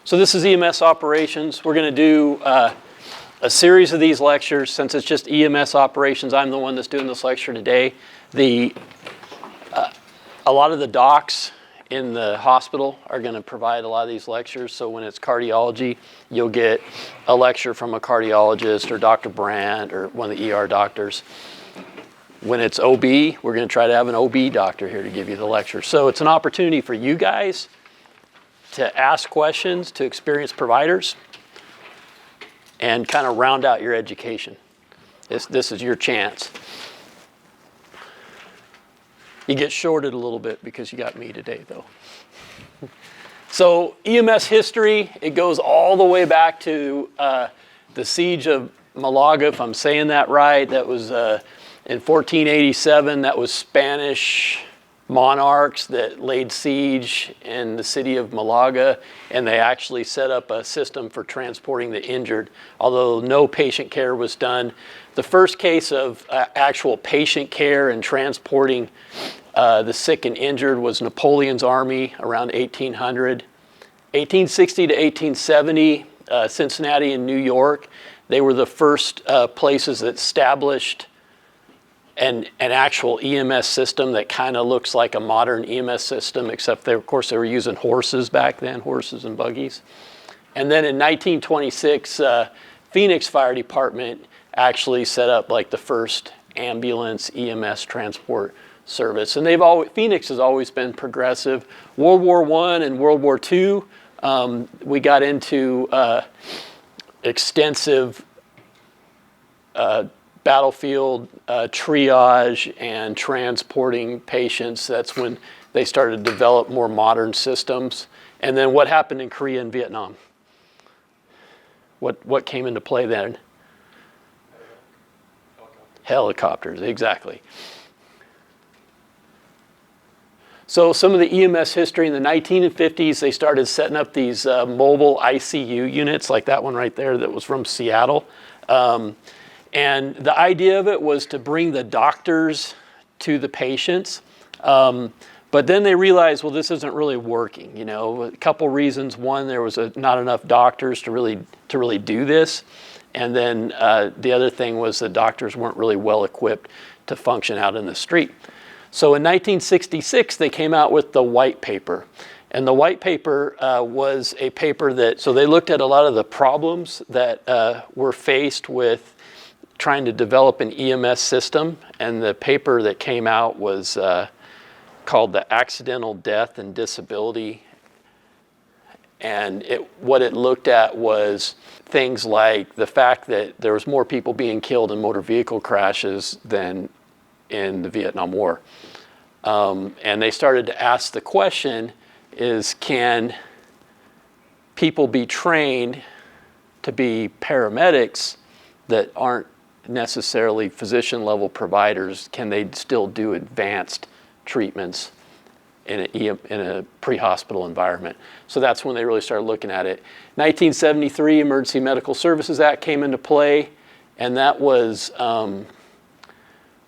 So this is EMS operations. We're going to do a series of these lectures. Since it's just EMS operations, I'm the one that's doing this lecture today. A lot of the docs in the hospital are going to provide a lot of these lectures. So when it's cardiology, you'll get a lecture from a cardiologist or Dr. Brandt or one of the ER doctors. When it's OB, we're going to try to have an OB doctor here to give you the lecture. So it's an opportunity for you guys to ask questions to experienced providers and kind of round out your education. This is your chance. You get shorted a little bit because you got me today, though. So EMS history, it goes all the way back to the siege of Malaga, if I'm saying that right. That was in 1487. That was Spanish monarchs that laid siege in the city of Malaga, and they actually set up a system for transporting the injured, although no patient care was done. The first case of actual patient care and transporting the sick and injured was Napoleon's army around 1800. 1860 to 1870, Cincinnati and New York, they were the first places that established an actual EMS system that kind of looks like a modern EMS system, except of course they were using horses back then, horses and buggies. And then in 1926, Phoenix Fire Department actually set up like the first ambulance EMS transport service. And Phoenix has always been progressive. World War I and World War II, we got into extensive battlefield triage and transporting patients. That's when they started to develop more modern systems. And then what happened in Korea and Vietnam? What came into play then? Helicopters, exactly. So some of the EMS history in the 1950s, they started setting up these mobile ICU units, like that one right there that was from Seattle. And the idea of it was to bring the doctors to the patients. But then they realized, well, this isn't really working. You know, a couple reasons. One, there was not enough doctors to really do this. And then the other thing was the doctors weren't really well equipped to function out in the street. So in 1966, they came out with the white paper. And the white paper was a paper so they looked at a lot of the problems that were faced with trying to develop an EMS system. And the paper that came out was called the Accidental Death and Disability. And what it looked at was things like the fact that there was more people being killed in motor vehicle crashes than in the Vietnam War. And they started to ask the question is, can people be trained to be paramedics that aren't necessarily physician level providers? Can they still do advanced treatments in a pre-hospital environment? So that's when they really started looking at it. 1973, Emergency Medical Services Act came into play, and that was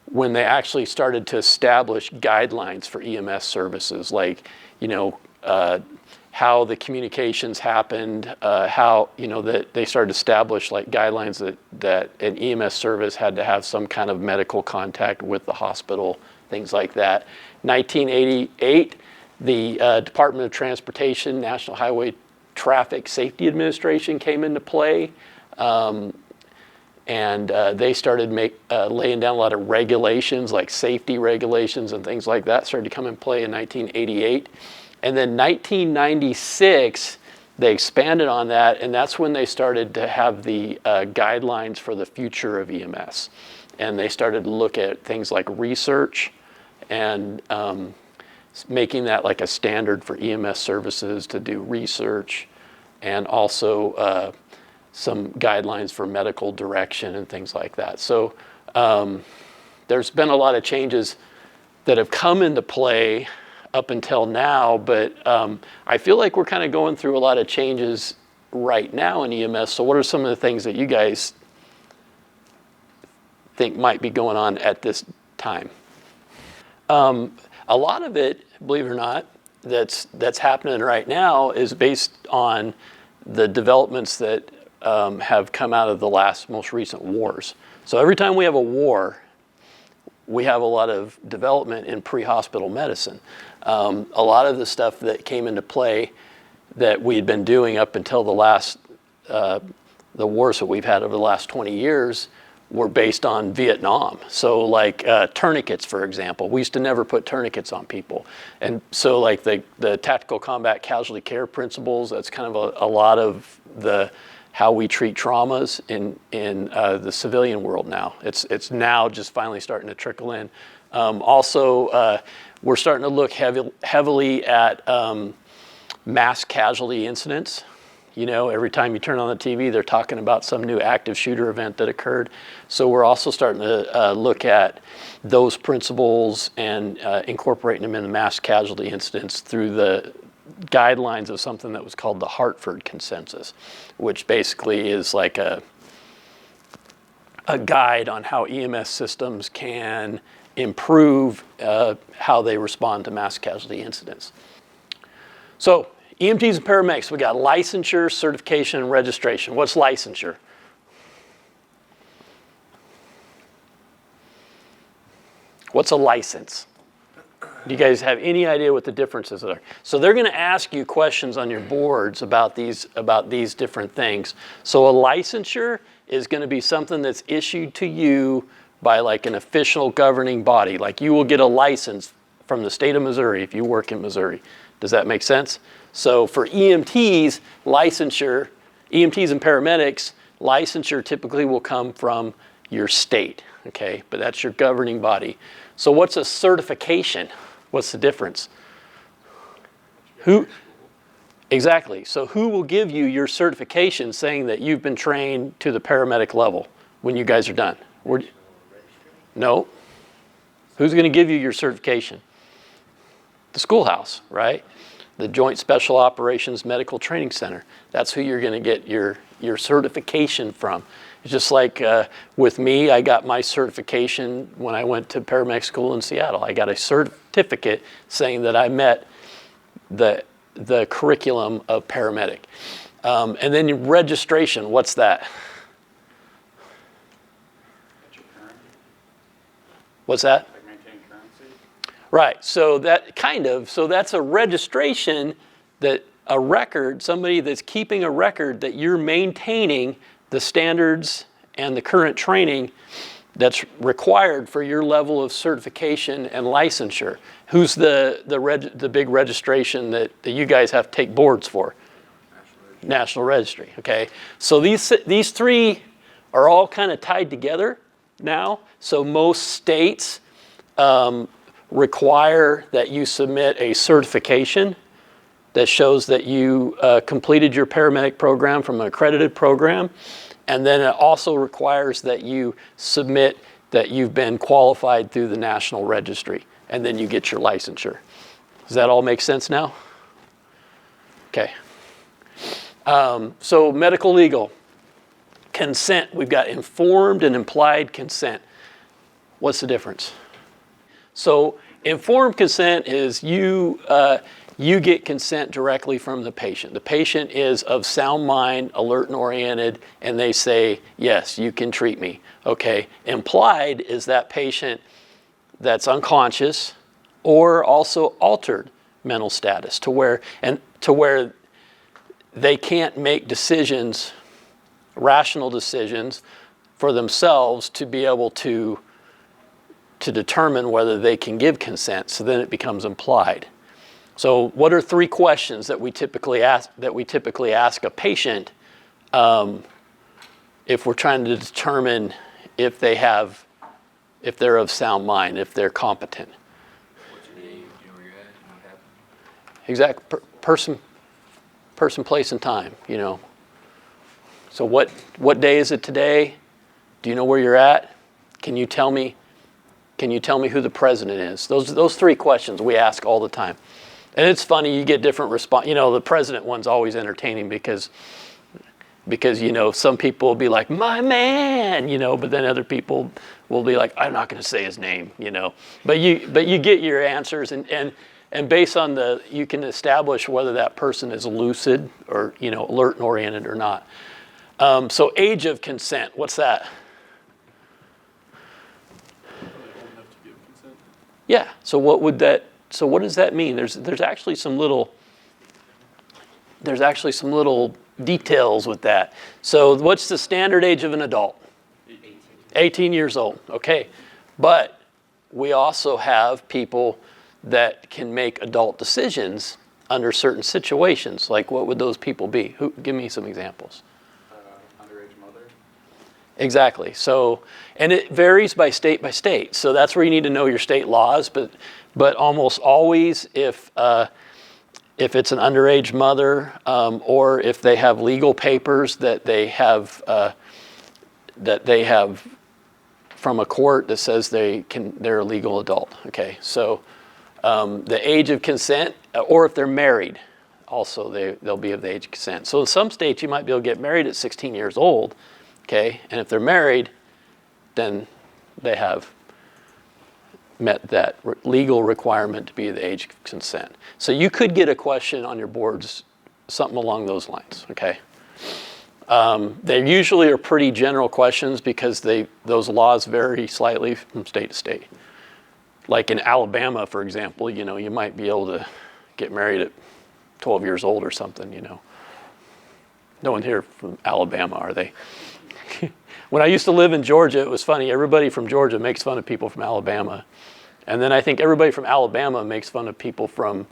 when they actually started to establish guidelines for EMS services, like, you know, how the communications happened, how, you know, that they started to establish like guidelines that an EMS service had to have some kind of medical contact with the hospital, things like that. 1988, the Department of Transportation, National Highway Traffic Safety Administration came into play. And they started laying down a lot of regulations, like safety regulations and things like that, started to come in play in 1988. And then 1996, they expanded on that, and that's when they started to have the guidelines for the future of EMS. And they started to look at things like research and making that like a standard for EMS services to do research, and also some guidelines for medical direction and things like that. So there's been a lot of changes that have come into play up until now, but I feel like we're kind of going through a lot of changes right now in EMS. So what are some of the things that you guys think might be going on at this time? A lot of it, believe it or not, that's happening right now is based on the developments that have come out of the most recent wars. So every time we have a war, we have a lot of development in pre-hospital medicine. A lot of the stuff that came into play that we had been doing up until the wars that we've had over the last 20 years were based on Vietnam. So like tourniquets, for example. We used to never put tourniquets on people. And so like the tactical combat casualty care principles, that's kind of a lot of how we treat traumas in the civilian world now. It's now just finally starting to trickle in. Also, we're starting to look heavily at mass casualty incidents. You know, every time you turn on the TV, they're talking about some new active shooter event that occurred. So we're also starting to look at those principles and incorporating them in the mass casualty incidents through the guidelines of something that was called the Hartford Consensus, which basically is like a guide on how EMS systems can improve how they respond to mass casualty incidents. So EMTs and paramedics, we got licensure, certification, and registration. What's licensure? What's a license? Do you guys have any idea what the differences are? So they're going to ask you questions on your boards about these different things. So a licensure is going to be something that's issued to you by like an official governing body. Like you will get a license from the state of Missouri if you work in Missouri. Does that make sense? So for EMTs, licensure, EMTs and paramedics, licensure typically will come from your state, okay? But that's your governing body. So what's a certification? What's the difference? Who? Exactly. So who will give you your certification saying that you've been trained to the paramedic level when you guys are done? No. Who's going to give you your certification? The schoolhouse, right? The Joint Special Operations Medical Training Center. That's who you're going to get your certification from. It's just like with me, I got my certification when I went to paramedic school in Seattle. I got a certificate saying that I met the curriculum of paramedic. And then your registration, what's that? What's that? Like maintain currency? Right, so that's a registration, that a record, somebody that's keeping a record that you're maintaining the standards and the current training that's required for your level of certification and licensure. Who's the big registration that you guys have to take boards for? National Registry, okay. So these three are all kind of tied together now. So most states require that you submit a certification that shows that you completed your paramedic program from an accredited program. And then it also requires that you submit that you've been qualified through the National Registry. And then you get your licensure. Does that all make sense now? Okay. So medical legal. Consent, we've got informed and implied consent. What's the difference? So informed consent is you get consent directly from the patient. The patient is of sound mind, alert and oriented, and they say, yes, you can treat me. Okay. Implied is that patient that's unconscious or also altered mental status to where they can't make decisions, rational decisions for themselves to be able to determine whether they can give consent. So then it becomes implied. So what are three questions that we typically ask a patient if we're trying to determine if they're of sound mind, if they're competent? What's your name? Do you know where you're at? You know what happened? Exact person, place, and time, you know. So what day is it today? Do you know where you're at? Can you tell me who the president is? Those three questions we ask all the time. And it's funny, you get different response. You know, the president one's always entertaining because you know, some people will be like, my man, you know, but then other people will be like, I'm not going to say his name, you know. But you get your answers, and And based on you can establish whether that person is lucid or, alert and oriented or not. So age of consent, what's that? Old enough to give consent. Yeah, so what does that mean? There's actually some little details with that. So what's the standard age of an adult? 18 years old, okay. But we also have people that can make adult decisions under certain situations. Like what would those people be? Give me some examples. Underage mother. Exactly. So, and it varies by state. So that's where you need to know your state laws. But almost always, if it's an underage mother, or if they have legal papers that they have from a court that says they're a legal adult. Okay. So the age of consent, or if they're married, also they'll be of the age of consent. So in some states, you might be able to get married at 16 years old. Okay, and if they're married, then they have met that legal requirement to be the age of consent. So you could get a question on your boards, something along those lines, okay? They usually are pretty general questions because those laws vary slightly from state to state. Like in Alabama, for example, you might be able to get married at 12 years old or something, No one here from Alabama, are they? When I used to live in Georgia, it was funny. Everybody from Georgia makes fun of people from Alabama. And then I think everybody from Alabama makes fun of people from,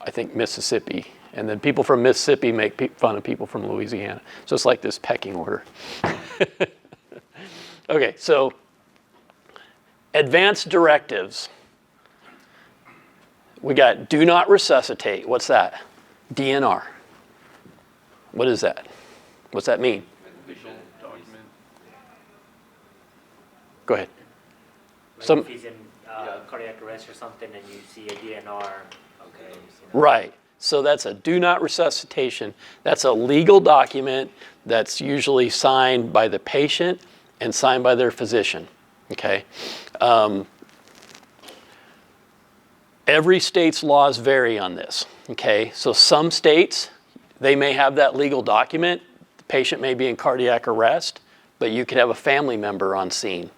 I think, Mississippi. And then people from Mississippi make fun of people from Louisiana. So it's like this pecking order. Okay, so advanced directives. We got do not resuscitate. What's that? DNR. What is that? What's that mean? Official document. Go ahead. Like if he's in cardiac arrest or something and you see a DNR, okay. Right. So that's a do not resuscitation. That's a legal document that's usually signed by the patient and signed by their physician. Okay. Every state's laws vary on this. Okay. So some states, they may have that legal document. The patient may be in cardiac arrest, but you could have a family member on scene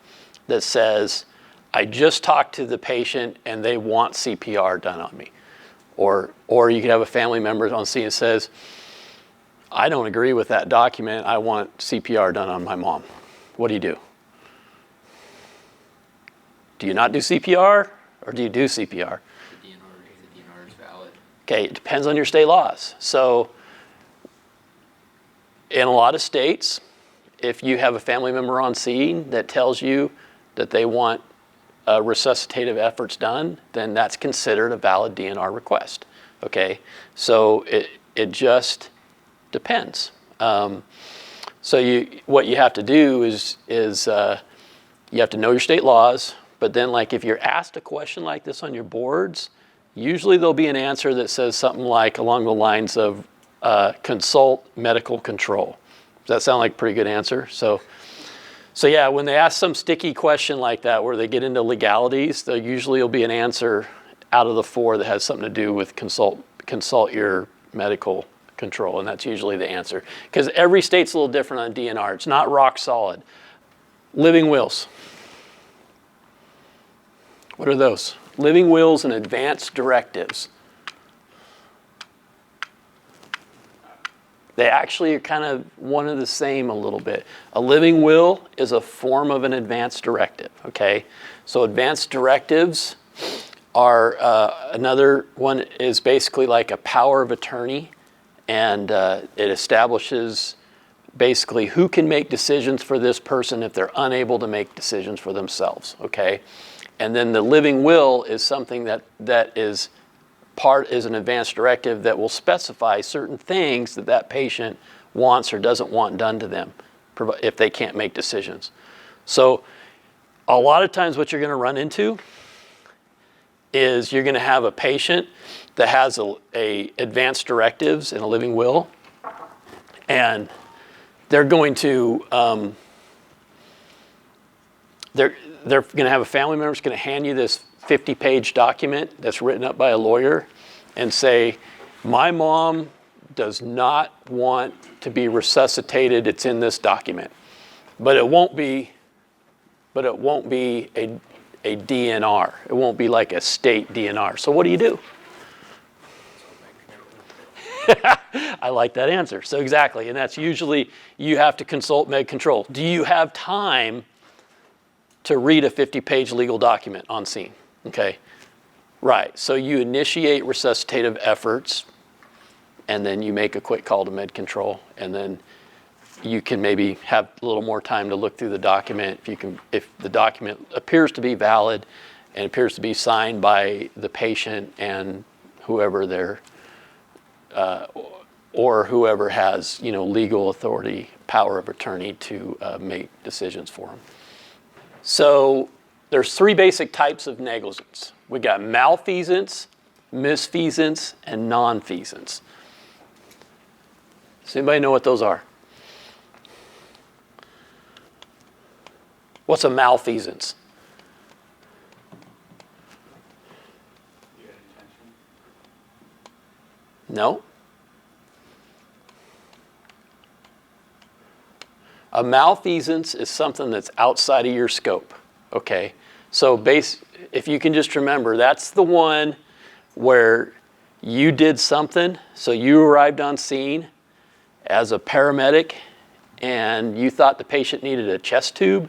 that says, I just talked to the patient and they want CPR done on me. Or you could have a family member on scene that says, I don't agree with that document. I want CPR done on my mom. What do you do? Do you not do CPR or do you do CPR? The DNR is valid. Okay, it depends on your state laws. So in a lot of states, if you have a family member on scene that tells you that they want resuscitative efforts done, then that's considered a valid DNR request. Okay, so it just depends. So what you have to do is you have to know your state laws. But then, like if you're asked a question like this on your boards, usually there'll be an answer that says something like along the lines of consult medical control. Does that sound like a pretty good answer? So yeah, when they ask some sticky question like that where they get into legalities, there usually will be an answer out of the four that has something to do with consult your medical control, and that's usually the answer. Because every state's a little different on DNR. It's not rock solid. Living wills. What are those? Living wills and advanced directives. They actually are kind of one and the same a little bit. A living will is a form of an advanced directive, okay? So advanced directives are, another one is basically like a power of attorney, and it establishes basically who can make decisions for this person if they're unable to make decisions for themselves, okay? And then the living will is something that is an advanced directive that will specify certain things that patient wants or doesn't want done to them if they can't make decisions. So a lot of times what you're going to run into is you're going to have a patient that has a advanced directives and a living will, and they're going to they're going to have a family member that's going to hand you this 50-page document that's written up by a lawyer and say, my mom does not want to be resuscitated, it's in this document. But it won't be a DNR. It won't be like a state DNR. So what do you do? I like that answer. So exactly, and that's usually you have to consult med control. Do you have time to read a 50-page legal document on scene? Okay, right. So you initiate resuscitative efforts, and then you make a quick call to med control, and then you can maybe have a little more time to look through the document. If the document appears to be valid and appears to be signed by the patient and whoever they're or whoever has, legal authority, power of attorney to make decisions for them. So there's 3 basic types of negligence. We got malfeasance, misfeasance, and nonfeasance. Does anybody know what those are? What's a malfeasance? You had intention. No. A malfeasance is something that's outside of your scope, okay? So if you can just remember, that's the one where you did something, so you arrived on scene as a paramedic and you thought the patient needed a chest tube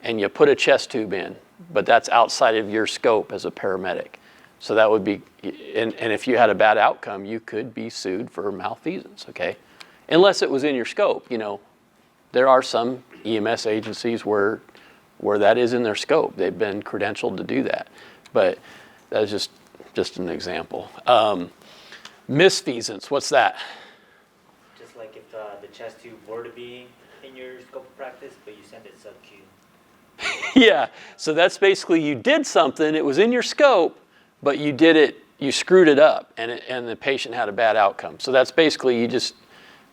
and you put a chest tube in, but that's outside of your scope as a paramedic. So that would be, and if you had a bad outcome, you could be sued for malfeasance, okay? Unless it was in your scope, There are some EMS agencies where that is in their scope. They've been credentialed to do that. But that's just an example. Misfeasance, what's that? Just like if the chest tube were to be in your scope of practice, but you send it sub-Q. Yeah, so that's basically you did something, it was in your scope, but you screwed it up and the patient had a bad outcome. So that's basically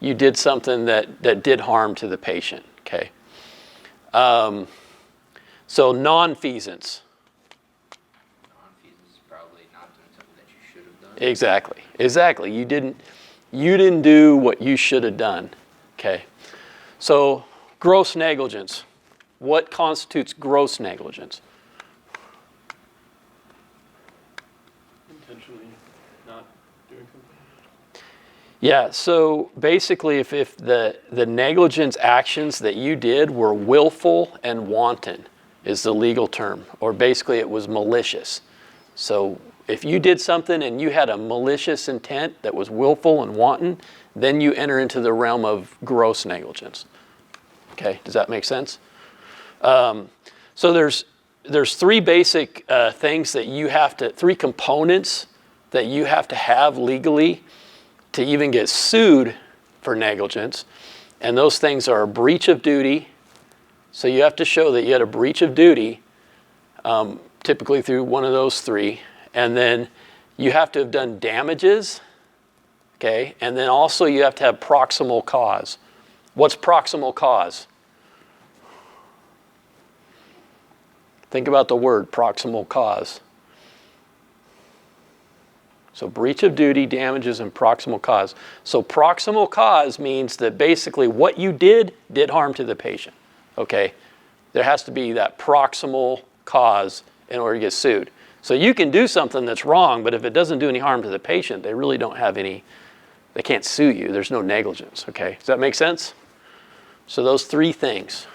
you did something that did harm to the patient, okay? So non-feasance. Non-feasance is probably not doing something that you should have done. Exactly. You didn't do what you should have done, okay? So gross negligence. What constitutes gross negligence? Intentionally not doing something. Yeah, so basically if the negligence actions that you did were willful and wanton is the legal term, or basically it was malicious. So if you did something and you had a malicious intent that was willful and wanton, then you enter into the realm of gross negligence. Okay, does that make sense? So there's 3 basic things that you have to, 3 components that you have to have legally to even get sued for negligence. And those things are a breach of duty. So you have to show that you had a breach of duty, typically through one of those 3. And then you have to have done damages, okay? And then also you have to have proximal cause. What's proximal cause? Think about the word proximal cause. So breach of duty, damages, and proximal cause. So proximal cause means that basically what you did harm to the patient, okay? There has to be that proximal cause in order to get sued. So you can do something that's wrong, but if it doesn't do any harm to the patient, they really don't have any, they can't sue you. There's no negligence, okay? Does that make sense? So those 3 things.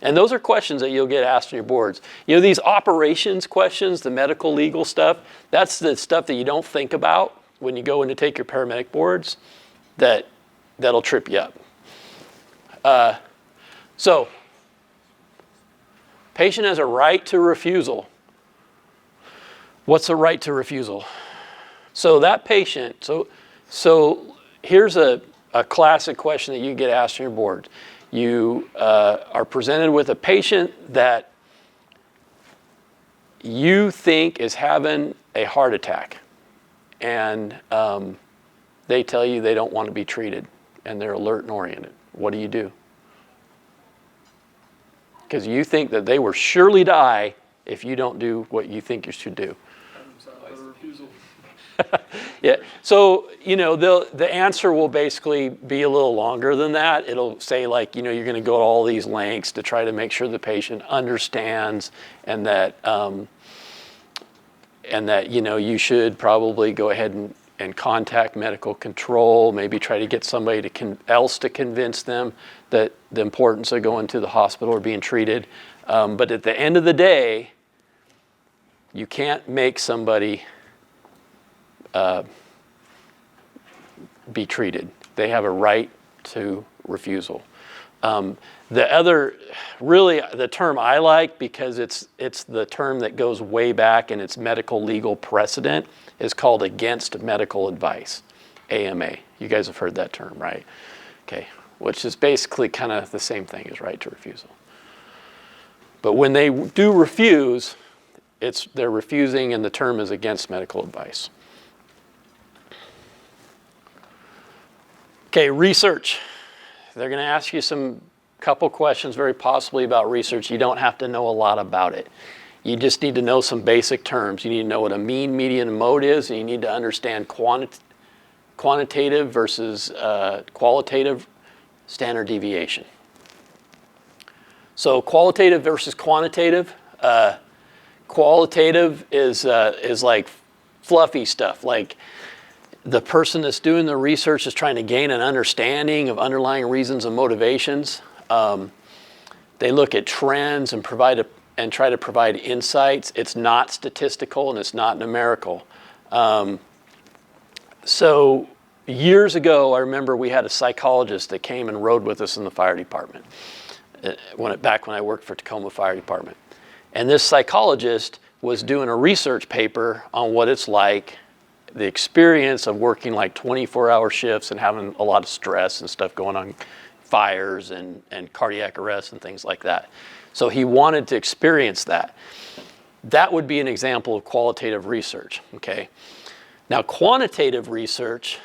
And those are questions that you'll get asked on your boards. These operations questions, the medical legal stuff, that's the stuff that you don't think about when you go in to take your paramedic boards that'll trip you up. So, patient has a right to refusal. What's a right to refusal? So that patient, so here's a classic question that you get asked on your board. You are presented with a patient that you think is having a heart attack, and they tell you they don't want to be treated, and they're alert and oriented. What do you do? Because you think that they will surely die if you don't do what you think you should do. Refusal. Yeah, so, you know, the answer will basically be a little longer than that. It'll say like, you know, you're gonna go to all these lengths to try to make sure the patient understands and that, you know, you should probably go ahead and contact medical control, maybe try to get somebody else to convince them that the importance of going to the hospital or being treated. But at the end of the day, you can't make somebody be treated. They have a right to refusal. The other, really the term I like, because it's the term that goes way back and it's medical legal precedent, is called against medical advice, AMA. You guys have heard that term, right? Okay, which is basically kind of the same thing as right to refusal. But when they do refuse, they're refusing and the term is against medical advice. Okay, research. They're going to ask you couple questions very possibly about research. You don't have to know a lot about it. You just need to know some basic terms. You need to know what a mean, median, and mode is, and you need to understand quantitative versus qualitative standard deviation. So qualitative versus quantitative. Qualitative is like fluffy stuff, like the person that's doing the research is trying to gain an understanding of underlying reasons and motivations. They look at trends and try to provide insights. It's not statistical and it's not numerical. So years ago, I remember we had a psychologist that came and rode with us in the fire department, back when I worked for Tacoma Fire Department. And this psychologist was doing a research paper on what it's like, the experience of working like 24-hour shifts and having a lot of stress and stuff going on, fires and cardiac arrest and things like that. So he wanted to experience that. That would be an example of qualitative research, okay? Now, quantitative research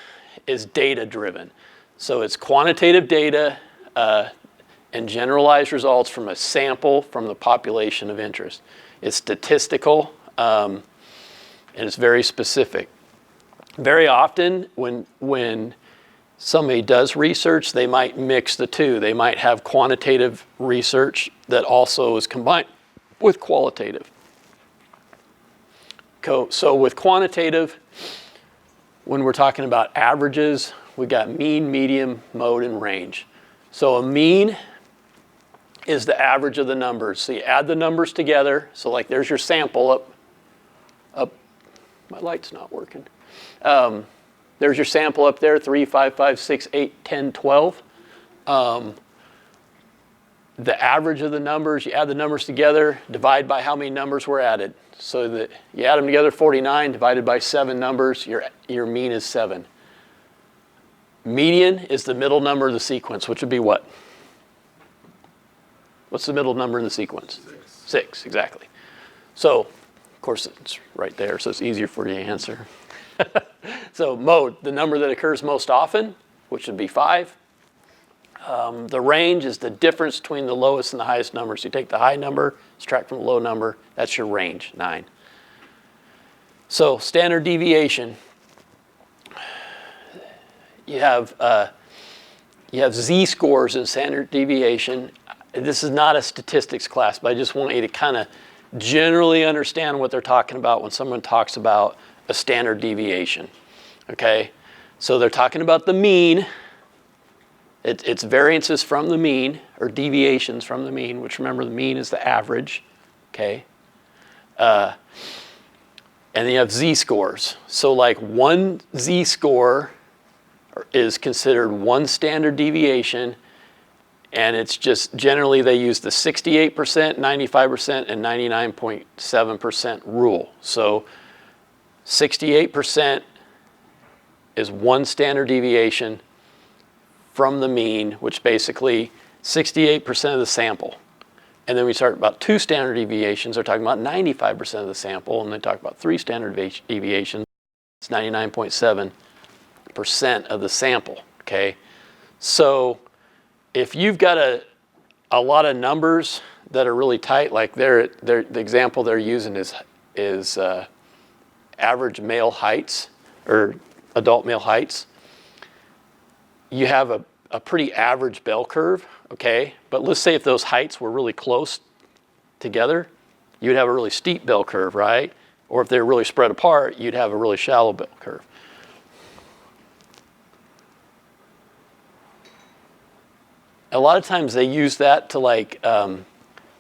is data-driven. So it's quantitative data and generalized results from a sample from the population of interest. It's statistical and it's very specific. Very often when somebody does research, they might mix the two. They might have quantitative research that also is combined with qualitative. So with quantitative, when we're talking about averages, we got mean, median, mode, and range. So a mean is the average of the numbers. So you add the numbers together. So like there's your sample up. My light's not working. There's your sample up there, 3, 5, 5, 6, 8, 10, 12. The average of the numbers, you add the numbers together, divide by how many numbers were added. So that you add them together, 49, divided by 7 numbers, your mean is 7. Median is the middle number of the sequence, which would be what? What's the middle number in the sequence? 6, exactly. So, of course, it's right there, so it's easier for you to answer. So mode, the number that occurs most often, which would be 5. The range is the difference between the lowest and the highest number. So you take the high number, subtract from the low number, that's your range, 9. So standard deviation, you have z-scores in standard deviation. This is not a statistics class, but I just want you to kind of generally understand what they're talking about when someone talks about a standard deviation, okay? So they're talking about the mean. It's variances from the mean, or deviations from the mean, which remember the mean is the average, okay? And then you have z-scores. So like one z-score is considered one standard deviation, and it's just generally they use the 68%, 95%, and 99.7% rule. So 68% is one standard deviation from the mean, which basically 68% of the sample. And then we start about 2 standard deviations, they're talking about 95% of the sample, and they talk about 3 standard deviations, it's 99.7% of the sample, okay? So if you've got a lot of numbers that are really tight, like the example they're using is average male heights or adult male heights. You have a pretty average bell curve, okay? But let's say if those heights were really close together, you'd have a really steep bell curve, right? Or if they're really spread apart, you'd have a really shallow bell curve. A lot of times they use that to like,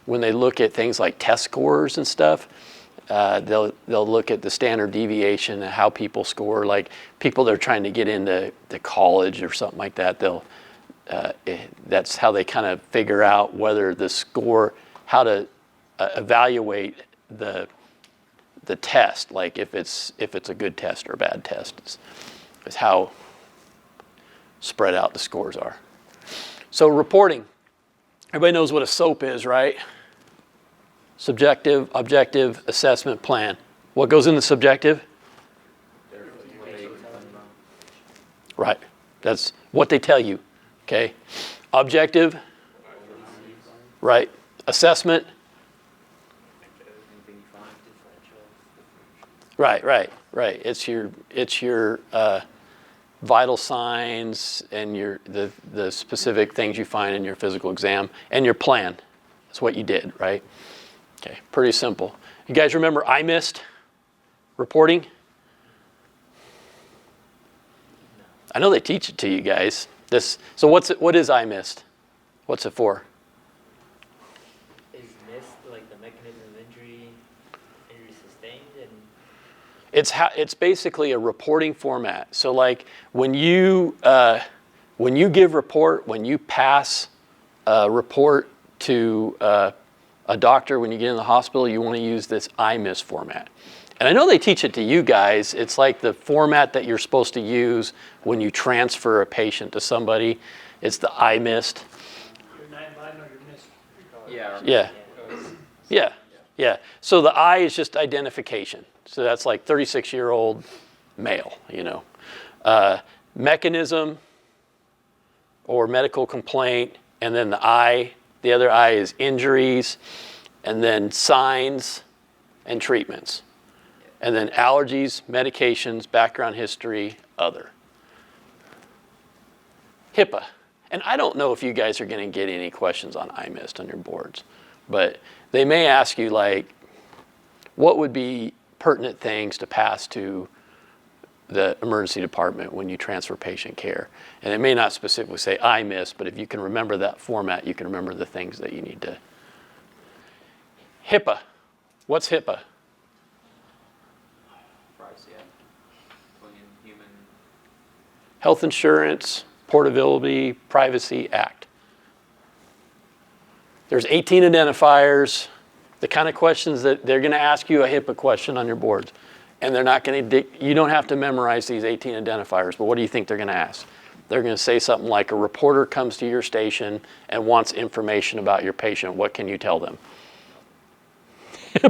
when they look at things like test scores and stuff, they'll look at the standard deviation and how people score. Like people that are trying to get into college or something like that, that's how they kind of figure out whether the score, how to evaluate the test, like if it's a good test or a bad test, is how spread out the scores are. So reporting, everybody knows what a SOAP is, right? Subjective, objective, assessment, plan. What goes in the subjective? Right, that's what they tell you, okay? Objective, right? Assessment, right. It's your vital signs and the specific things you find in your physical exam and your plan. That's what you did, right? Okay, pretty simple. You guys remember IMIST reporting? I know they teach it to you guys. So what is IMIST? What's it for? Is missed like the mechanism of injury sustained, and It's basically a reporting format. So like when you give report, when you pass a report to a doctor, when you get in the hospital, you want to use this IMIST format. And I know they teach it to you guys. It's like the format that you're supposed to use when you transfer a patient to somebody. It's the IMIST. Your 9-line or your missed. Yeah. So the I is just identification. So that's like 36-year-old male, you know. Mechanism or medical complaint, and then the other I is injuries, and then signs and treatments. And then allergies, medications, background history, other. HIPAA. And I don't know if you guys are going to get any questions on IMIST on your boards, but they may ask you like, what would be pertinent things to pass to the emergency department when you transfer patient care? And it may not specifically say IMIST, but if you can remember that format, you can remember the things that you need to. HIPAA. What's HIPAA? Privacy Act. Human. Health Insurance, Portability, Privacy Act. There's 18 identifiers, the kind of questions that they're going to ask you a HIPAA question on your boards. And they're not going to, you don't have to memorize these 18 identifiers, but what do you think they're going to ask? They're going to say something like, a reporter comes to your station and wants information about your patient. What can you tell them?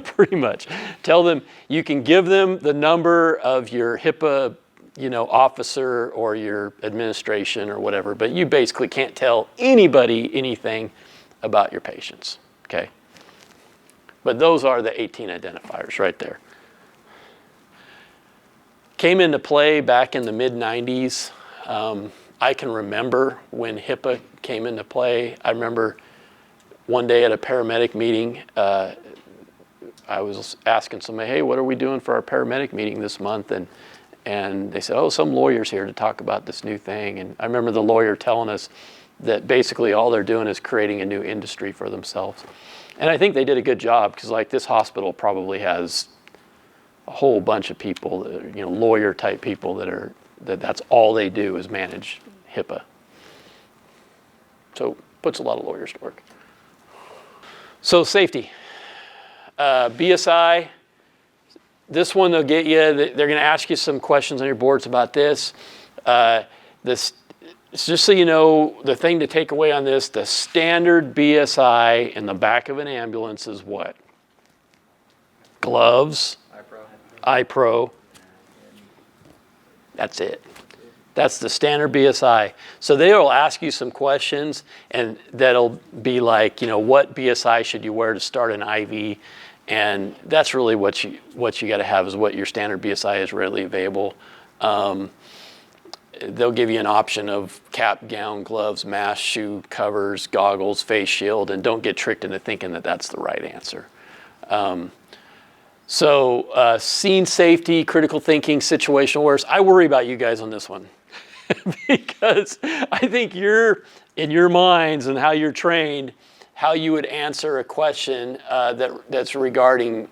Pretty much. Tell them, you can give them the number of your HIPAA, officer or your administration or whatever, but you basically can't tell anybody anything about your patients, okay? But those are the 18 identifiers right there. Came into play back in the mid-90s. I can remember when HIPAA came into play. I remember one day at a paramedic meeting, I was asking somebody, hey, what are we doing for our paramedic meeting this month? And they said, oh, some lawyer's here to talk about this new thing. And I remember the lawyer telling us that basically all they're doing is creating a new industry for themselves. And I think they did a good job, because like this hospital probably has a whole bunch of people, lawyer type people that's all they do is manage HIPAA. So puts a lot of lawyers to work. So safety. BSI, this one they'll get you, they're going to ask you some questions on your boards about this. Just so you know, the thing to take away on this, the standard BSI in the back of an ambulance is what? Gloves, iPro. That's it. That's the standard BSI. So they will ask you some questions, and that'll be like, what BSI should you wear to start an IV? And that's really what you got to have is what your standard BSI is readily available. They'll give you an option of cap, gown, gloves, mask, shoe covers, goggles, face shield, and don't get tricked into thinking that that's the right answer. Scene safety, critical thinking, situational awareness. I worry about you guys on this one because I think in your minds and how you're trained, how you would answer a question that's regarding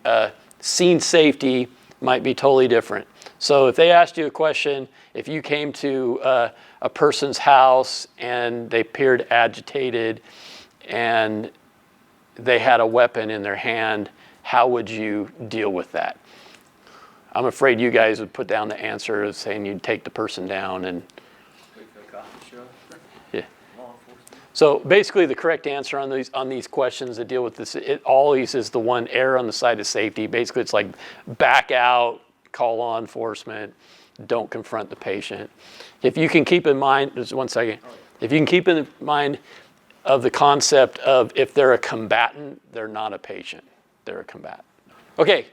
scene safety might be totally different. So if they asked you a question, if you came to a person's house and they appeared agitated and they had a weapon in their hand, how would you deal with that? I'm afraid you guys would put down the answer as saying you'd take the person down and. Wait for the cops to show up. Yeah. Law enforcement. So basically, the correct answer on these questions that deal with this, it always is the one err on the side of safety. Basically, it's like back out, call law enforcement, don't confront the patient. If you can keep in mind, just 1 second. If you can keep in mind of the concept of if they're a combatant, they're not a patient. They're a combatant. Okay,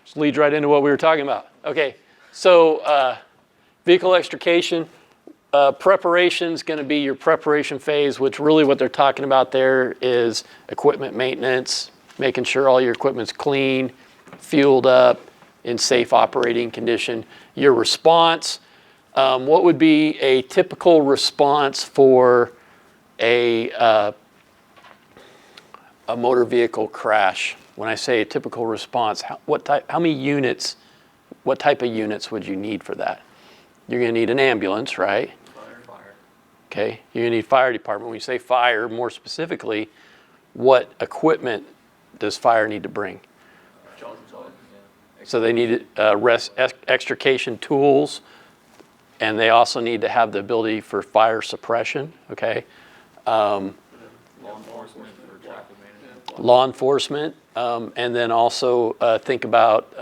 just leads right into what we were talking about. Okay, so vehicle extrication, preparation's going to be your preparation phase, which really what they're talking about there is equipment maintenance, making sure all your equipment's clean, fueled up, in safe operating condition. Your response, what would be a typical response for a motor vehicle crash? When I say a typical response, what type of units would you need for that? You're going to need an ambulance, right? Fire. Okay, you're going to need fire department. When you say fire, more specifically, what equipment does fire need to bring? So they need extrication tools, and they also need to have the ability for fire suppression, okay? Law enforcement for traffic management. Law enforcement, and then also think about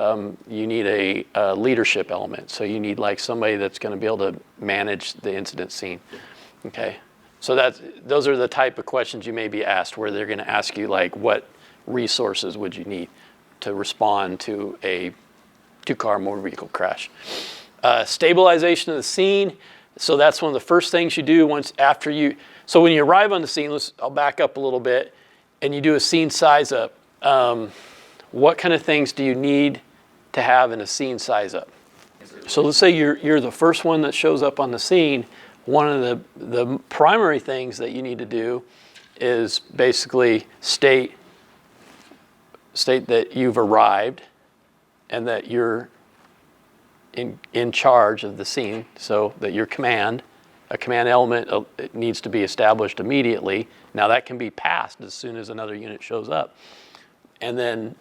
you need a leadership element. So you need like somebody that's going to be able to manage the incident scene, okay? So those are the type of questions you may be asked, where they're going to ask you like, what resources would you need to respond to a two-car motor vehicle crash. Stabilization of the scene. So that's one of the first things you do so when you arrive on the scene, I'll back up a little bit, and you do a scene size up. What kind of things do you need to have in a scene size up? So let's say you're the first one that shows up on the scene. One of the primary things that you need to do is basically state that you've arrived and that you're in charge of the scene, so that your a command element it needs to be established immediately. Now that can be passed as soon as another unit shows up. And then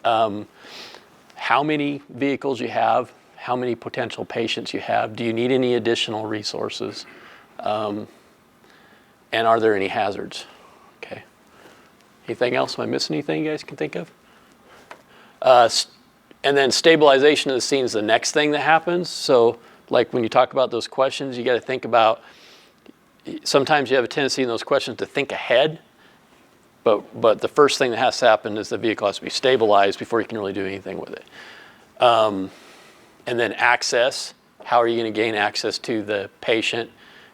how many vehicles you have, how many potential patients you have, do you need any additional resources, and are there any hazards? Okay. Anything else? Am I missing anything you guys can think of? And then stabilization of the scene is the next thing that happens. So like when you talk about those questions, you got to think about, sometimes you have a tendency in those questions to think ahead, but the first thing that has to happen is the vehicle has to be stabilized before you can really do anything with it. And then access, how are you going to gain access to the patient?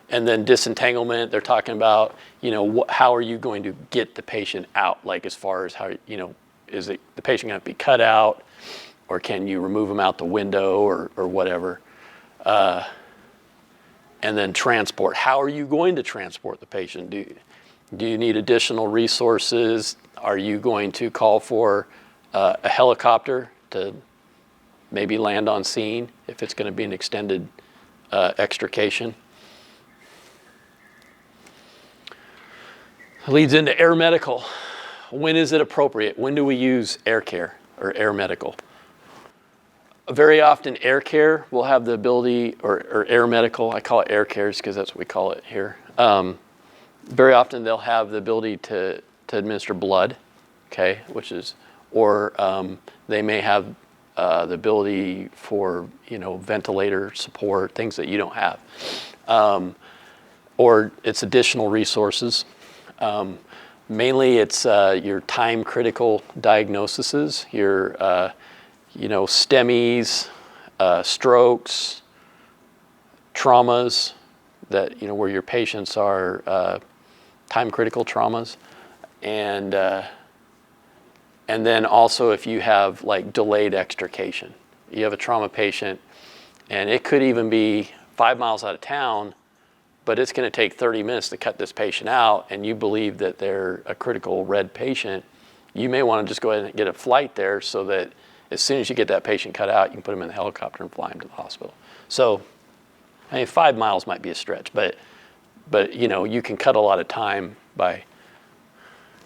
And then disentanglement, they're talking about, how are you going to get the patient out? Like as far as how, is the patient going to be cut out, or can you remove them out the window or whatever? And then transport. How are you going to transport the patient? Do you need additional resources? Are you going to call for a helicopter to maybe land on scene if it's going to be an extended extrication? Leads into air medical. When is it appropriate? When do we use air care or air medical? Very often air care will have the ability, or air medical, I call it air cares because that's what we call it here. Very often they'll have the ability to administer blood, okay, or they may have the ability for, ventilator support, things that you don't have. or its additional resources. Mainly it's your time critical diagnoses, your STEMIs, strokes, traumas that, where your patients are time critical traumas. And then also if you have like delayed extrication. You have a trauma patient and it could even be 5 miles out of town, but it's going to take 30 minutes to cut this patient out, and you believe that they're a critical red patient, you may want to just go ahead and get a flight there so that as soon as you get that patient cut out, you can put them in the helicopter and fly them to the hospital. So, 5 miles might be a stretch, but you can cut a lot of time by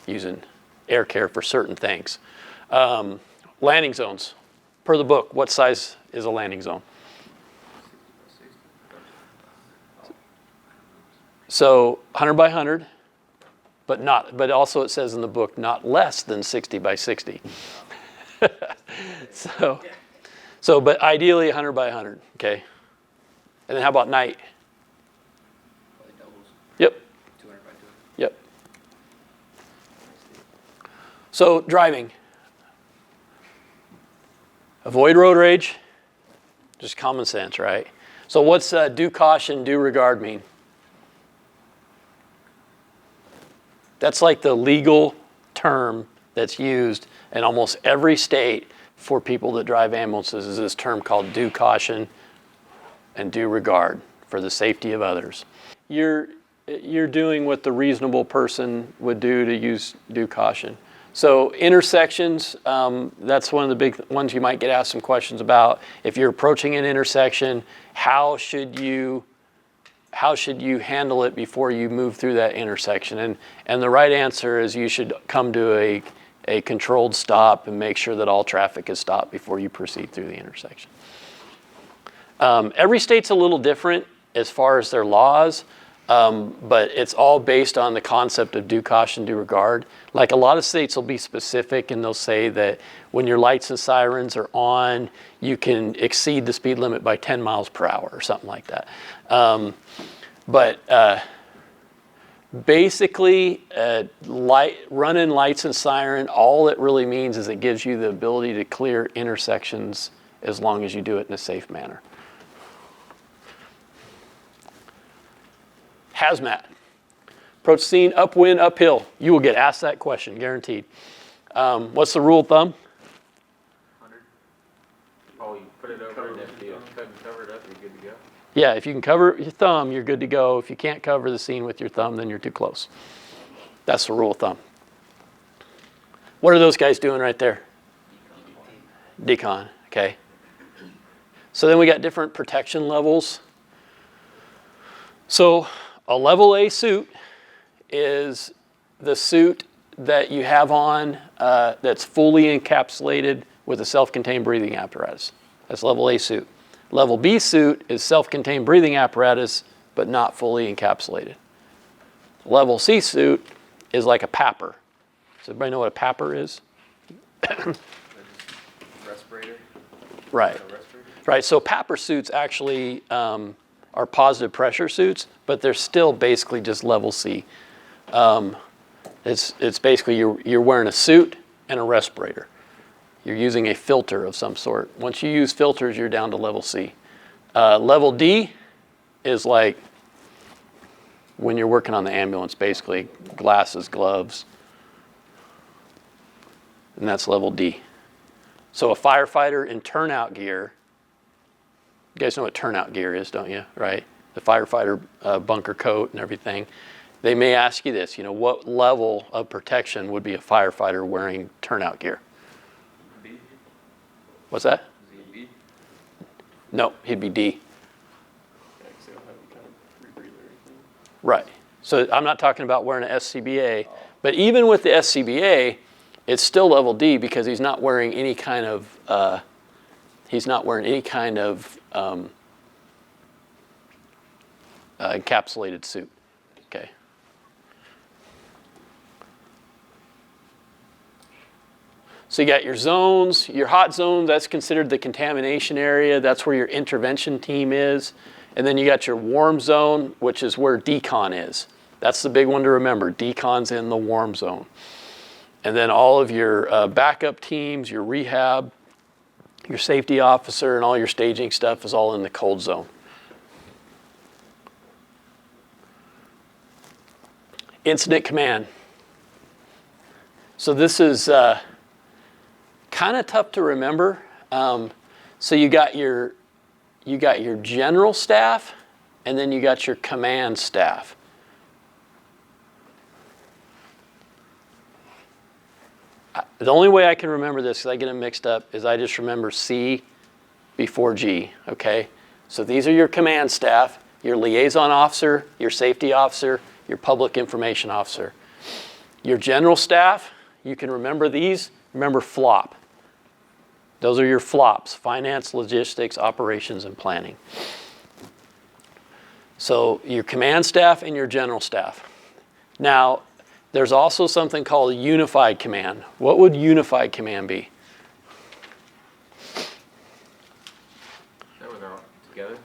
using air care for certain things. Landing zones. Per the book, what size is a landing zone? So 100 by 100, but also it says in the book not less than 60 by 60. But ideally 100 by 100, okay? And then how about night? Probably doubles. Yep. 200 by 200. Yep. So driving. Avoid road rage. Just common sense, right? So what's due caution, due regard mean? That's like the legal term that's used in almost every state for people that drive ambulances, is this term called due caution and due regard for the safety of others. You're doing what the reasonable person would do to use due caution. So intersections, that's one of the big ones you might get asked some questions about. If you're approaching an intersection, how should you handle it before you move through that intersection? And the right answer is you should come to a controlled stop and make sure that all traffic is stopped before you proceed through the intersection. Every state's a little different as far as their laws, but it's all based on the concept of due caution, due regard. Like a lot of states will be specific and they'll say that when your lights and sirens are on, you can exceed the speed limit by 10 miles per hour or something like that. Basically, running lights and siren, all it really means is it gives you the ability to clear intersections as long as you do it in a safe manner. Hazmat. Approach scene, upwind, uphill. You will get asked that question, guaranteed. What's the rule of thumb? 100. Oh, you put it over and if you couldn't cover it up, you're good to go. Yeah, if you can cover your thumb, you're good to go. If you can't cover the scene with your thumb, then you're too close. That's the rule of thumb. What are those guys doing right there? Decon, okay. So then we got different protection levels. So a level A suit is the suit that you have on that's fully encapsulated with a self-contained breathing apparatus. That's level A suit. Level B suit is self-contained breathing apparatus, but not fully encapsulated. Level C suit is like a PAPR. Does everybody know what a PAPR is? Respirator? Right. Respirator? Right, so PAPR suits actually are positive pressure suits, but they're still basically just level C. It's basically you're wearing a suit and a respirator. You're using a filter of some sort. Once you use filters, you're down to level C. Level D is like when you're working on the ambulance, basically glasses, gloves, and that's level D. So a firefighter in turnout gear, you guys know what turnout gear is, don't you, right? The firefighter bunker coat and everything. They may ask you this, what level of protection would be a firefighter wearing turnout gear? B? What's that? Is he B? No, he'd be D. Right. So I'm not talking about wearing an SCBA, but even with the SCBA, it's still level D because he's not wearing any kind of encapsulated suit. Okay. So you got your zones, your hot zone, that's considered the contamination area. That's where your intervention team is. And then you got your warm zone, which is where decon is. That's the big one to remember. Decon's in the warm zone. And then all of your backup teams, your rehab, your safety officer, and all your staging stuff is all in the cold zone. Incident command. So this is kind of tough to remember. So you got your general staff, and then you got your command staff. The only way I can remember this, because I get them mixed up, is I just remember C before G, okay? So these are your command staff, your liaison officer, your safety officer, your public information officer. Your general staff, you can remember these. Remember FLOP. Those are your FLOPs, finance, logistics, operations, and planning. So your command staff and your general staff. Now, there's also something called a unified command. What would unified command be? That when they're all together?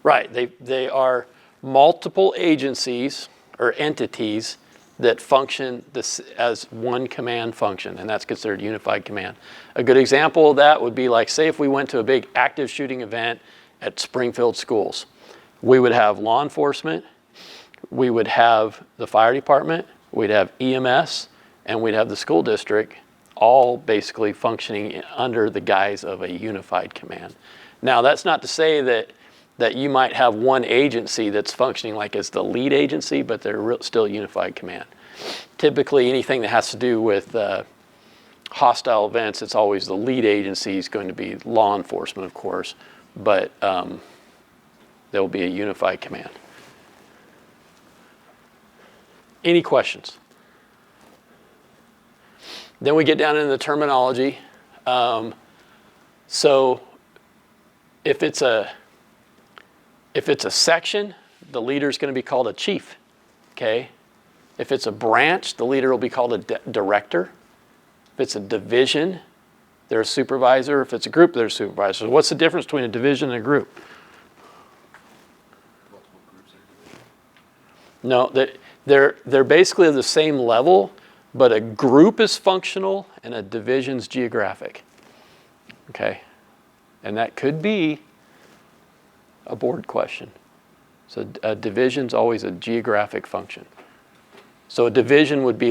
Right, they are multiple agencies or entities that function as one command function, and that's considered unified command. A good example of that would be like, say if we went to a big active shooting event at Springfield schools. We would have law enforcement, we would have the fire department, we'd have EMS, and we'd have the school district, all basically functioning under the guise of a unified command. Now, that's not to say that you might have one agency that's functioning like as the lead agency, but they're still unified command. Typically, anything that has to do with hostile events, it's always the lead agency is going to be law enforcement, of course, but there will be a unified command. Any questions? Then we get down into the terminology. So if it's a section, the leader is going to be called a chief, okay? If it's a branch, the leader will be called a director. If it's a division, they're a supervisor. If it's a group, they're a supervisor. So what's the difference between a division and a group? No, they're basically the same level, but a group is functional and a division's geographic, okay? And that could be a board question. So a division's always a geographic function. So a division would be,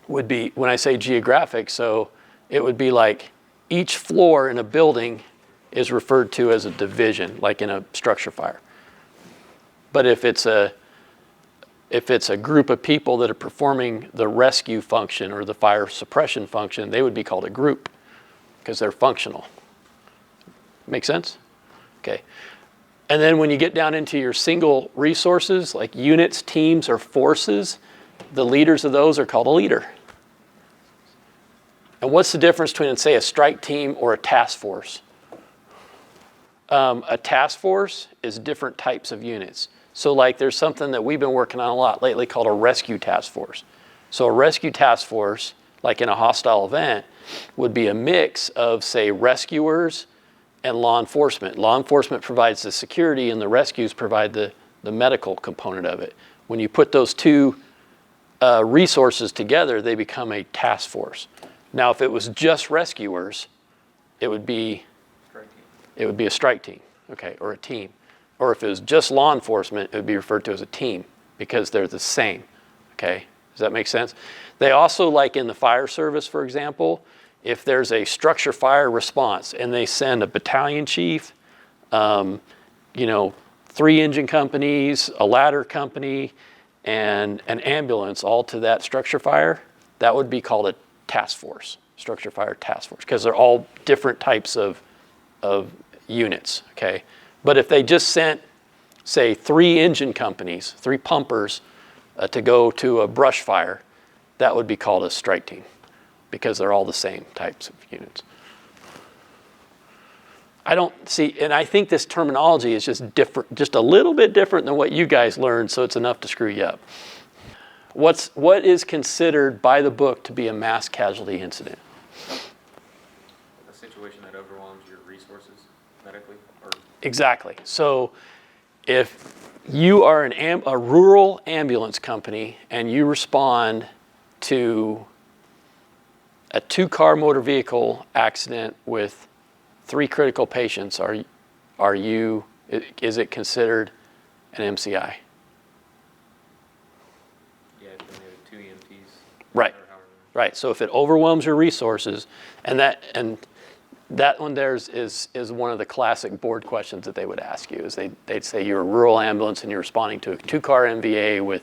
when I say geographic, so it would be like each floor in a building is referred to as a division, like in a structure fire. But if it's a group of people that are performing the rescue function or the fire suppression function, they would be called a group because they're functional. Make sense? Okay. And then when you get down into your single resources, like units, teams, or forces, the leaders of those are called a leader. And what's the difference between, say, a strike team or a task force? A task force is different types of units. So like there's something that we've been working on a lot lately called a rescue task force. So a rescue task force, like in a hostile event, would be a mix of, say, rescuers and law enforcement. Law enforcement provides the security and the rescues provide the medical component of it. When you put those two resources together, they become a task force. Now, if it was just rescuers, it would be a strike team, okay, or a team. Or if it was just law enforcement, it would be referred to as a team because they're the same, okay? Does that make sense? They also, like in the fire service, for example, if there's a structure fire response and they send a battalion chief, 3 engine companies, a ladder company, and an ambulance all to that structure fire, that would be called a task force, structure fire task force, because they're all different types of units, okay? But if they just sent, say, 3 engine companies, 3 pumpers to go to a brush fire, that would be called a strike team because they're all the same types of units. And I think this terminology is just different, just a little bit different than what you guys learned, so it's enough to screw you up. What is considered by the book to be a mass casualty incident? A situation that overwhelms your resources medically or Exactly. So if you are a rural ambulance company and you respond to a 2-car motor vehicle accident with 3 critical patients, is it considered an MCI? Yeah, if you only have 2 EMTs. Right. Or however. Right. So if it overwhelms your resources, and that one there is one of the classic board questions that they would ask you, is they'd say you're a rural ambulance and you're responding to a 2-car MVA with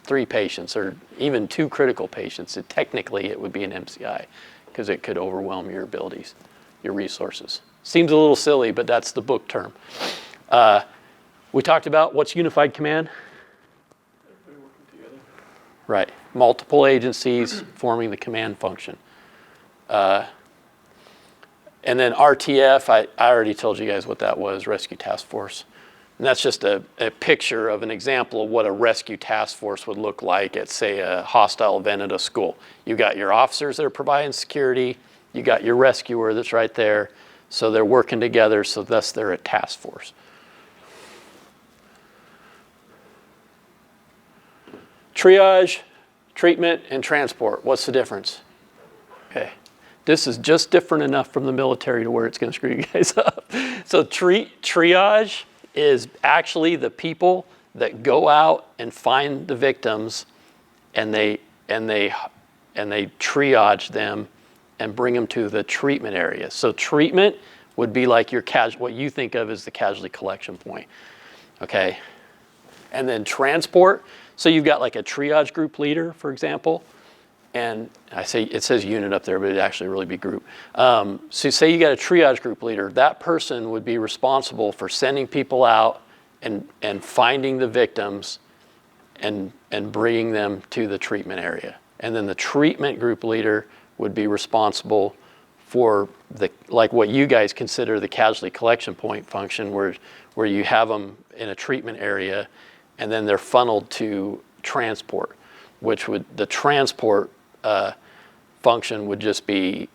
3 patients or even 2 critical patients. Technically, it would be an MCI because it could overwhelm your abilities, your resources. Seems a little silly, but that's the book term. We talked about what's unified command. Everybody working together. Right. Multiple agencies forming the command function. And then RTF, I already told you guys what that was, Rescue Task Force. And that's just a picture of an example of what a rescue task force would look like at, say, a hostile event at a school. You got your officers that are providing security. You got your rescuer that's right there. So they're working together, so thus they're a task force. Triage, treatment, and transport. What's the difference? Okay. This is just different enough from the military to where it's going to screw you guys up. So triage is actually the people that go out and find the victims, and they triage them and bring them to the treatment area. So treatment would be like your what you think of as the casualty collection point. Okay. And then transport. So you've got like a triage group leader, for example. And it says unit up there, but it'd actually really be group. So say you got a triage group leader. That person would be responsible for sending people out and finding the victims and bringing them to the treatment area. And then the treatment group leader would be responsible for like what you guys consider the casualty collection point function, where you have them in a treatment area and then they're funneled to transport, the transport function would just be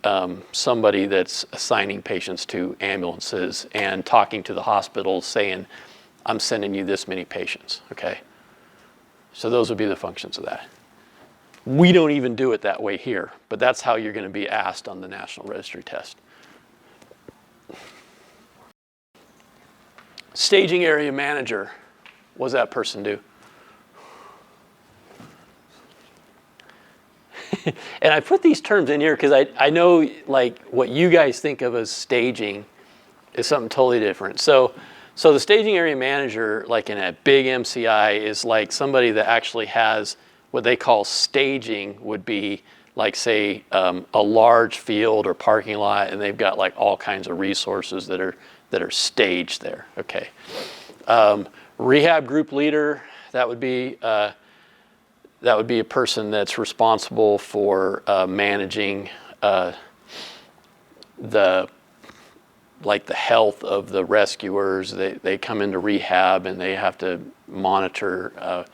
somebody that's assigning patients to ambulances and talking to the hospitals saying, I'm sending you this many patients, okay? So those would be the functions of that. We don't even do it that way here, but that's how you're going to be asked on the National Registry test. Staging area manager, what does that person do? And I put these terms in here because I know like what you guys think of as staging is something totally different. So the staging area manager, like in a big MCI, is like somebody that actually has what they call staging, would be like, say, a large field or parking lot, and they've got like all kinds of resources that are staged there. Okay. Rehab group leader, that would be a person that's responsible for managing the health of the rescuers. They come into rehab and they have to monitor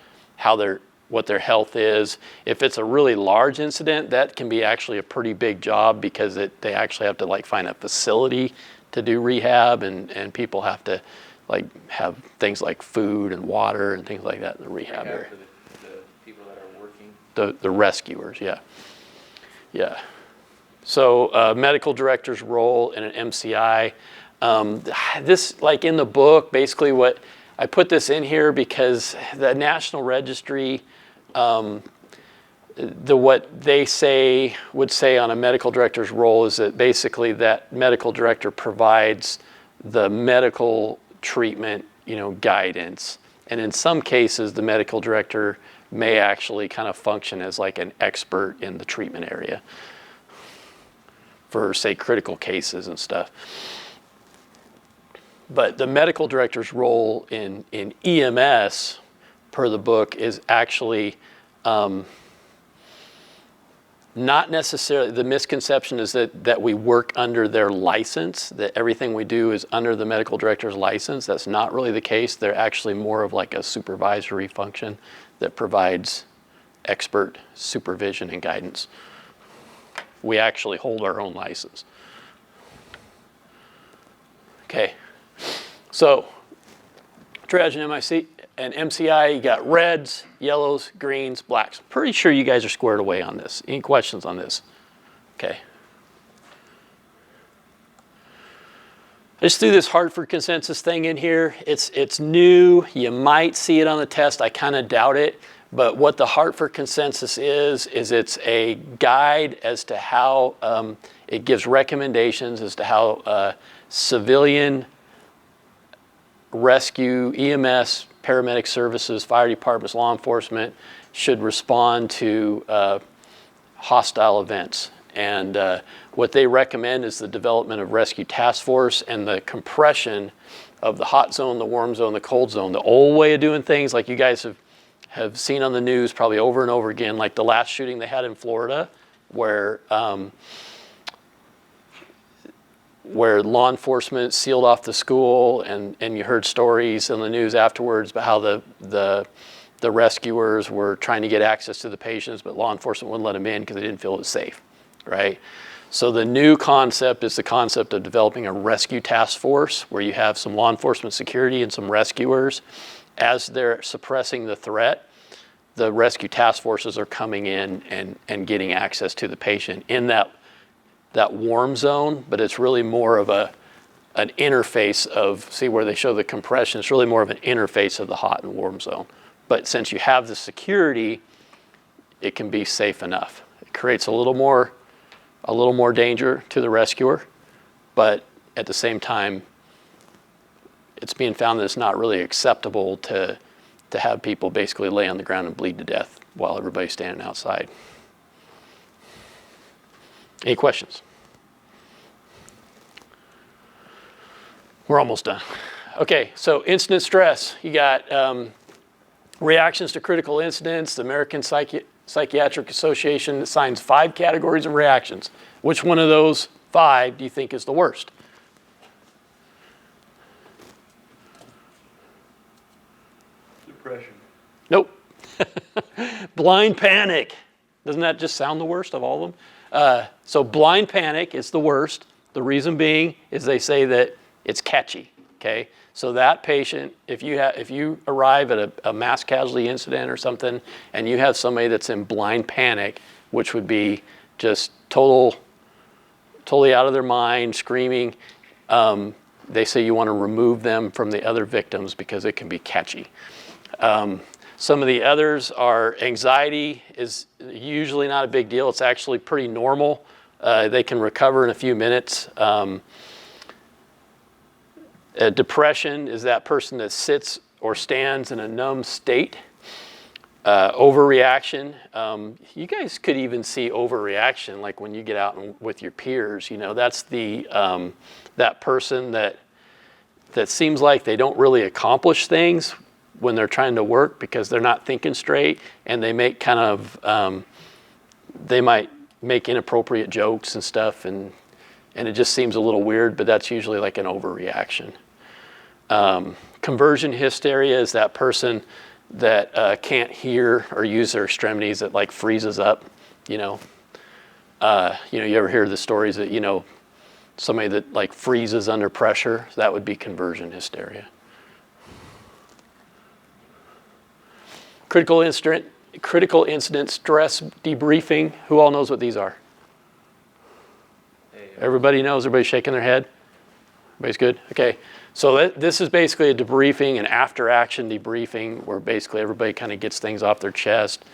what their health is. If it's a really large incident, that can be actually a pretty big job because they actually have to like find a facility to do rehab, and people have to like have things like food and water and things like that in the rehab area. The rescuers, yeah. Yeah. So medical director's role in an MCI. This, like in the book, basically what, I put this in here because the National Registry, what they would say on a medical director's role is that basically that medical director provides the medical treatment, guidance. And in some cases, the medical director may actually kind of function as like an expert in the treatment area for, say, critical cases and stuff. But the medical director's role in EMS, per the book, is actually not necessarily, the misconception is that we work under their license, that everything we do is under the medical director's license. That's not really the case. They're actually more of like a supervisory function that provides expert supervision and guidance. We actually hold our own license. Okay, So triage and MCI, you got reds, yellows, greens, blacks. Pretty sure you guys are squared away on this. Any questions on this? Okay. I just threw this Hartford Consensus thing in here. It's new. You might see it on the test. I kind of doubt it. But what the Hartford Consensus is it's a guide as to how it gives recommendations as to how civilian rescue, EMS, paramedic services, fire departments, law enforcement should respond to hostile events. And what they recommend is the development of rescue task force and the compression of the hot zone, the warm zone, the cold zone. The old way of doing things, like you guys have seen on the news probably over and over again, like the last shooting they had in Florida, where law enforcement sealed off the school, and you heard stories in the news afterwards about how the rescuers were trying to get access to the patients, but law enforcement wouldn't let them in because they didn't feel it was safe, right? So the new concept is the concept of developing a rescue task force where you have some law enforcement security and some rescuers. As they're suppressing the threat, the rescue task forces are coming in and getting access to the patient in that warm zone, but it's really more of an interface of, see where they show the compression, it's really more of an interface of the hot and warm zone. But since you have the security, it can be safe enough. It creates a little more danger to the rescuer, but at the same time, it's being found that it's not really acceptable to have people basically lay on the ground and bleed to death while everybody's standing outside. Any questions? We're almost done. Okay, so incident stress. You got reactions to critical incidents. The American Psychiatric Association assigns 5 categories of reactions. Which one of those 5 do you think is the worst? Depression. Nope. Blind panic. Doesn't that just sound the worst of all of them? So blind panic is the worst. The reason being is they say that it's catchy, okay? So that patient, if you arrive at a mass casualty incident or something and you have somebody that's in blind panic, which would be just totally out of their mind, screaming, they say you want to remove them from the other victims because it can be catchy. Some of the others are anxiety is usually not a big deal. It's actually pretty normal. They can recover in a few minutes. Depression is that person that sits or stands in a numb state. Overreaction. You guys could even see overreaction, like when you get out with your peers. You know, that's that person that seems like they don't really accomplish things when they're trying to work because they're not thinking straight, and they make they might make inappropriate jokes and stuff, and it just seems a little weird, but that's usually like an overreaction. Conversion hysteria is that person that can't hear or use their extremities, that like freezes up, you know. You ever hear the stories that, somebody that like freezes under pressure? That would be conversion hysteria. Critical incident stress debriefing. Who all knows what these are? Everybody knows? Everybody shaking their head? Everybody's good? Okay. So this is basically a debriefing, an after-action debriefing, where basically everybody kind of gets things off their chest.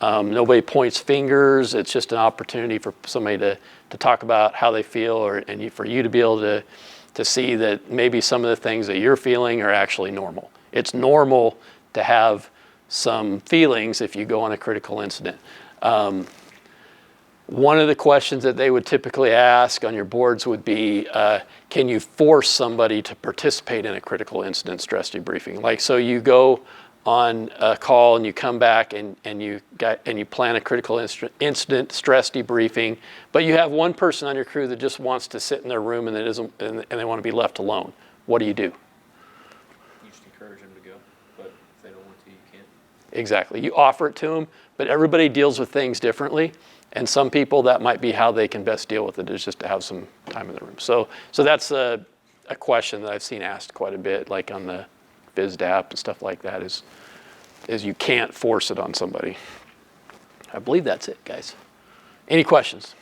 Nobody points fingers. It's just an opportunity for somebody to talk about how they feel, for you to be able to see that maybe some of the things that you're feeling are actually normal. It's normal to have some feelings if you go on a critical incident. One of the questions that they would typically ask on your boards would be, can you force somebody to participate in a critical incident stress debriefing? Like, so you go on a call and you come back and you plan a critical incident stress debriefing, but you have one person on your crew that just wants to sit in their room and they want to be left alone. What do? You just encourage them to go, but if they don't want to, you can't. Exactly. You offer it to them, but everybody deals with things differently. And some people, that might be how they can best deal with it, is just to have some time in the room. So that's a a question that I've seen asked quite a bit, like on the BizDAP and stuff like that, is you can't force it on somebody. I believe that's it, guys. Any questions?